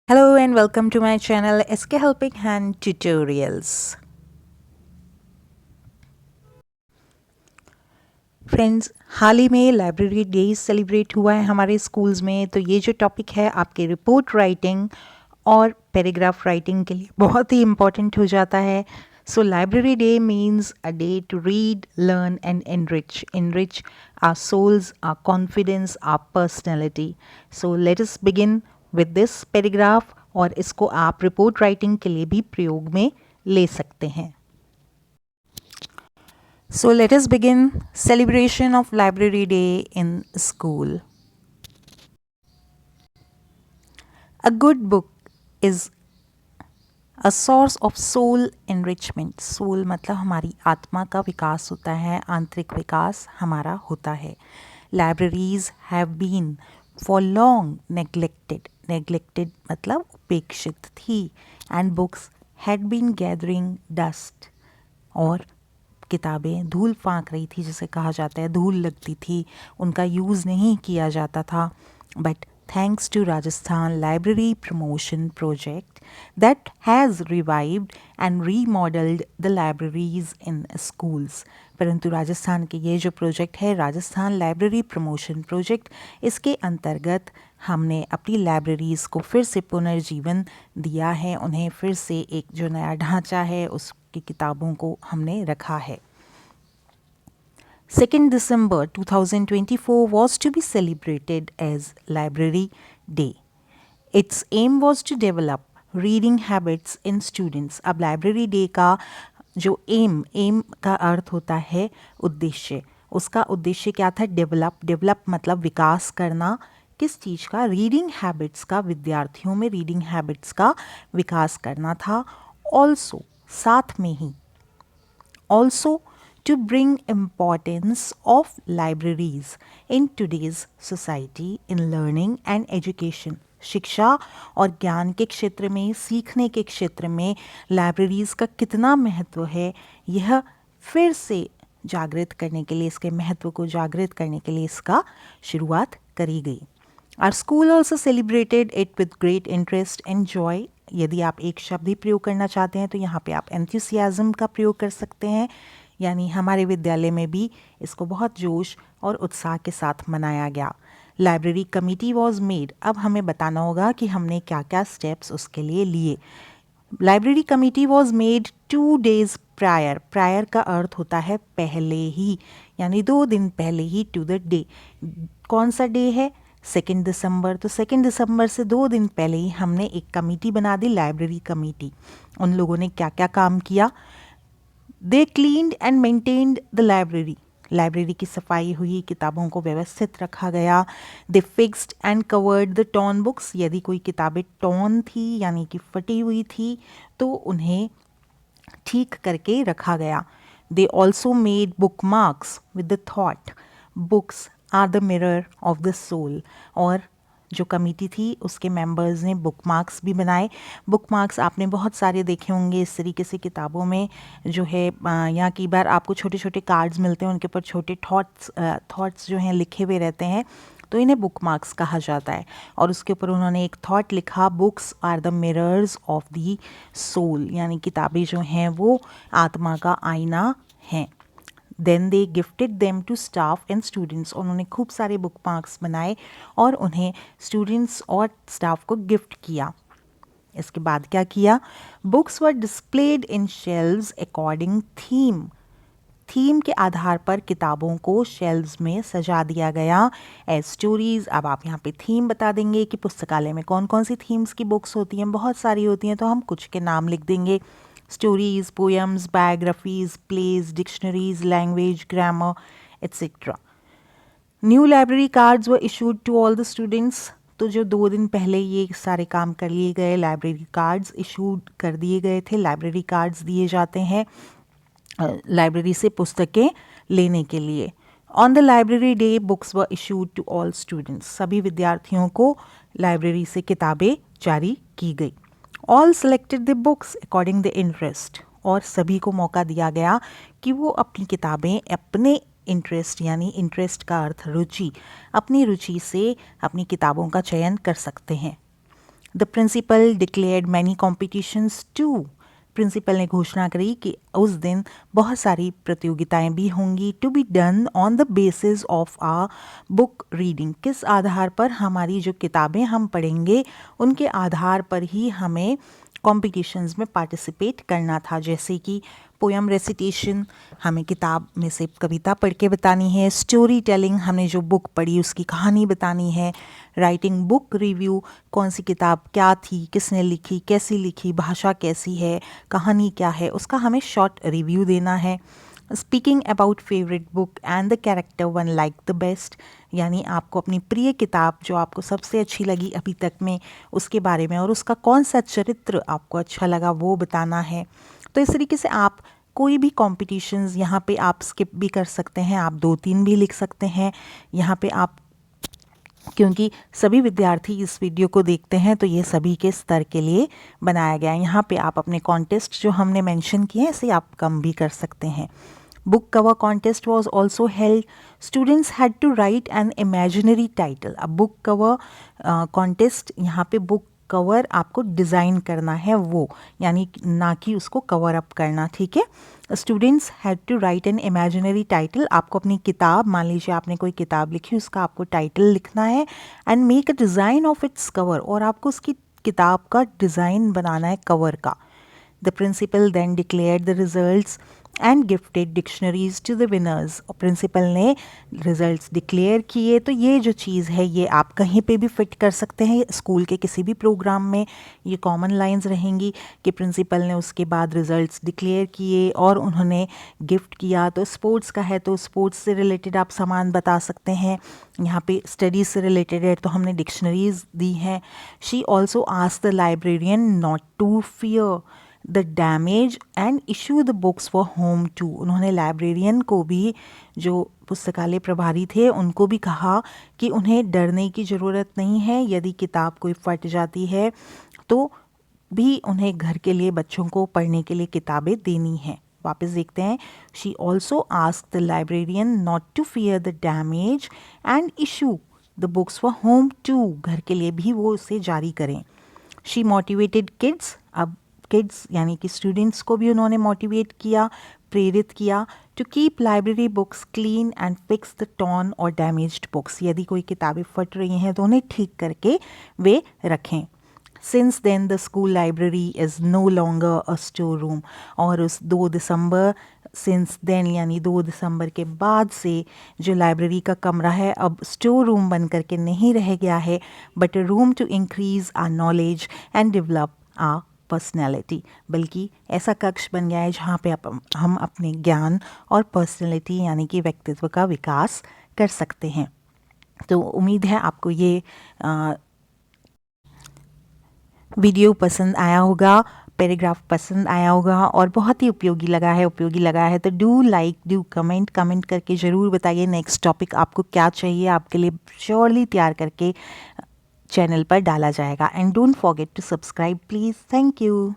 Hello and welcome to my channel SK Helping Hand Tutorials. Friends, हाल ही में library days celebrate हुआ है हमारे स्कूल्स में। तो ये जो टॉपिक है आपके रिपोर्ट राइटिंग और पैराग्राफ राइटिंग के लिए बहुत ही इम्पॉर्टेंट हो जाता है। So library day means a day to read, learn and enrich our souls, our confidence, our personality. So let us begin with this paragraph और इसको आप रिपोर्ट राइटिंग के लिए भी प्रयोग में ले सकते हैं। So let us begin celebration of Library Day in school. A good book is a source of soul enrichment. Soul मतलब हमारी आत्मा का विकास होता है, आंतरिक विकास हमारा होता है। Libraries have been for long neglected. Neglected मतलब उपेक्षित थी, and books had been gathering dust. और किताबें धूल फाँक रही थी, जिसे कहा जाता है धूल लगती थी, उनका यूज़ नहीं किया जाता था। But thanks to Rajasthan library promotion project that has revived and remodelled the libraries in schools. परंतु राजस्थान के ये जो प्रोजेक्ट है, राजस्थान लाइब्रेरी प्रमोशन प्रोजेक्ट, इसके अंतर्गत हमने अपनी लाइब्रेरीज़ को फिर से पुनर्जीवन दिया है, उन्हें फिर से एक जो नया ढांचा है उसकी किताबों को हमने रखा है। 2nd December 2024 was to be celebrated as Library Day. Its aim was to develop reading habits in students. अब लाइब्रेरी डे का जो एम का अर्थ होता है उद्देश्य, उसका उद्देश्य क्या था? डेवलप मतलब विकास करना। किस चीज़ का? रीडिंग हैबिट्स का, विद्यार्थियों में रीडिंग हैबिट्स का विकास करना था। ऑल्सो साथ में ही also to bring importance of libraries in today's society in learning and education. शिक्षा और ज्ञान के क्षेत्र में, सीखने के क्षेत्र में लाइब्रेरीज़ का कितना महत्व है, यह फिर से जागृत करने के लिए, इसके महत्व को जागृत करने के लिए इसका शुरुआत करी गई। Our school also celebrated it with great interest and joy. यदि आप एक शब्द ही प्रयोग करना चाहते हैं तो यहाँ पे आप एंथुसियाज्म का प्रयोग कर सकते हैं, यानी हमारे विद्यालय में भी इसको बहुत जोश और उत्साह के साथ मनाया गया। Library committee was made. अब हमें बताना होगा कि हमने क्या क्या स्टेप्स उसके लिए लिए। Library committee was made 2 days prior. Prior का अर्थ होता है पहले ही, यानी 2 दिन पहले ही, टू द डे। कौन सा डे है? 2 दिसंबर। तो 2 दिसंबर से 2 दिन पहले ही हमने एक कमेटी बना दी, लाइब्रेरी कमेटी। उन लोगों ने क्या क्या काम किया? They cleaned and maintained the library. Library की सफाई हुई, किताबों को व्यवस्थित रखा गया। They fixed and covered the torn books. यदि कोई किताबें टॉर्न थी यानी कि फटी हुई थी तो उन्हें ठीक करके रखा गया। They also made bookmarks with the thought books are the mirror of the soul. और जो कमेटी थी उसके मेंबर्स ने बुक मार्क्स भी बनाए। बुक मार्क्स आपने बहुत सारे देखे होंगे इस तरीके से किताबों में, जो है यहाँ की बार आपको छोटे छोटे कार्ड्स मिलते हैं, उनके ऊपर छोटे थॉट्स जो हैं लिखे हुए रहते हैं, तो इन्हें बुक मार्क्स कहा जाता है। और उसके ऊपर उन्होंने एक थॉट लिखा, books are the mirrors of the soul, यानी किताबें जो हैं वो आत्मा का आईना हैं। Then they gifted them to staff and students. उन्होंने खूब सारे बुक मार्क्स बनाए और उन्हें स्टूडेंट्स और स्टाफ को गिफ्ट किया। इसके बाद क्या किया? Books were displayed in shelves according theme. Theme के आधार पर किताबों को शेल्व्स में सजा दिया गया एज स्टोरीज। अब आप यहाँ पे थीम बता देंगे कि पुस्तकालय में कौन कौन सी थीम्स की बुक्स होती हैं। बहुत सारी होती हैं, तो हम कुछ के नाम लिख देंगे। Stories, poems, biographies, plays, dictionaries, language, grammar, etcetera. New library cards were issued to all the students. तो जो 2 दिन पहले ये सारे काम कर लिए गए, लाइब्रेरी कार्ड्स इशूड कर दिए गए थे। लाइब्रेरी कार्ड्स दिए जाते हैं लाइब्रेरी से पुस्तकें लेने के लिए। On the library day books were issued to all students. सभी विद्यार्थियों को लाइब्रेरी से किताबें जारी की गई। All selected the books according the interest. और सभी को मौका दिया गया कि वो अपनी किताबें अपने इंटरेस्ट, यानी इंटरेस्ट का अर्थ रुचि, अपनी रुचि से अपनी किताबों का चयन कर सकते हैं। The principal declared many competitions too. Principal ने घोषणा करी कि उस दिन बहुत सारी प्रतियोगिताएं भी होंगी, to be done on the basis of a book reading. किस आधार पर? हमारी जो किताबें हम पढ़ेंगे उनके आधार पर ही हमें कॉम्पिटिशन्स में पार्टिसिपेट करना था, जैसे कि पोएम रेसिटेशन, हमें किताब में से कविता पढ़ के बतानी है, स्टोरी टेलिंग, हमने जो बुक पढ़ी उसकी कहानी बतानी है, राइटिंग बुक रिव्यू, कौन सी किताब क्या थी, किसने लिखी, कैसी लिखी, भाषा कैसी है, कहानी क्या है, उसका हमें शॉर्ट रिव्यू देना है। Speaking about favourite book and the character one like the best, यानी आपको अपनी प्रिय किताब जो आपको सबसे अच्छी लगी अभी तक में उसके बारे में और उसका कौन सा चरित्र आपको अच्छा लगा वो बताना है। तो इस तरीके से आप कोई भी कॉम्पिटिशन्स यहाँ पे आप स्किप भी कर सकते हैं, आप 2-3 भी लिख सकते हैं यहाँ पे आप, क्योंकि सभी विद्यार्थी इस वीडियो को देखते हैं तो ये सभी के स्तर के लिए बनाया गया है। यहाँ पे आप अपने कॉन्टेस्ट जो हमने मेंशन किए हैं इसे आप कम भी कर सकते हैं। Book cover contest was also held, students had to write an imaginary title. अब बुक कवर कॉन्टेस्ट, यहाँ पे बुक कवर आपको डिज़ाइन करना है वो, यानी ना कि उसको कवर अप करना, ठीक है। Students had to write an imaginary title, आपको अपनी किताब, मान लीजिए आपने कोई किताब लिखी उसका आपको टाइटल लिखना है, and make a design of its cover, और आपको उसकी किताब का डिज़ाइन बनाना है कवर का। The principal then declared the results and gifted dictionaries to the winners. और प्रिंसिपल ने रिजल्ट्स डिक्लेयर किए, तो ये जो चीज़ है ये आप कहीं पे भी फिट कर सकते हैं, स्कूल के किसी भी प्रोग्राम में ये कॉमन लाइंस रहेंगी कि प्रिंसिपल ने उसके बाद रिजल्ट्स डिक्लेयर किए और उन्होंने गिफ्ट किया। तो स्पोर्ट्स का है तो स्पोर्ट्स से रिलेटेड आप सामान बता सकते हैं, यहाँ पे स्टडीज़ से रिलेटेड है तो हमने डिक्शनरीज दी हैं। She also asked the librarian not to fear the damage and issue the books for home too. उन्होंने लाइब्रेरियन को भी, जो पुस्तकालय प्रभारी थे, उनको भी कहा कि उन्हें डरने की ज़रूरत नहीं है, यदि किताब कोई फट जाती है तो भी उन्हें घर के लिए बच्चों को पढ़ने के लिए किताबें देनी हैं। वापस देखते हैं, she also asked the librarian not to fear the damage and issue the books for home too, घर के लिए भी वो उसे जारी करें। शी मोटिवेटेड किड्स, अब किड्स यानी कि स्टूडेंट्स को भी उन्होंने मोटिवेट किया, प्रेरित किया, to keep library books clean and fix the torn और डैमेज्ड बुक्स, यदि कोई किताबें फट रही हैं तो उन्हें ठीक करके वे रखें। Since then the school library is no longer a store room, और उस 2 दिसंबर, सिंस देन यानी 2 दिसंबर के बाद से जो लाइब्रेरी का कमरा है अब स्टोर रूम बन करके नहीं रह गया है, but a room to increase our knowledge and develop our personality, बल्कि ऐसा कक्ष बन गया है जहाँ पे हम अपने ज्ञान और पर्सनैलिटी यानी कि व्यक्तित्व का विकास कर सकते हैं। तो उम्मीद है आपको ये वीडियो पसंद आया होगा, पैराग्राफ पसंद आया होगा और बहुत ही उपयोगी लगा है तो डू लाइक, डू कमेंट करके ज़रूर बताइए नेक्स्ट टॉपिक आपको क्या चाहिए, आपके लिए श्योरली तैयार करके चैनल पर डाला जाएगा। And don't forget to subscribe please. Thank you.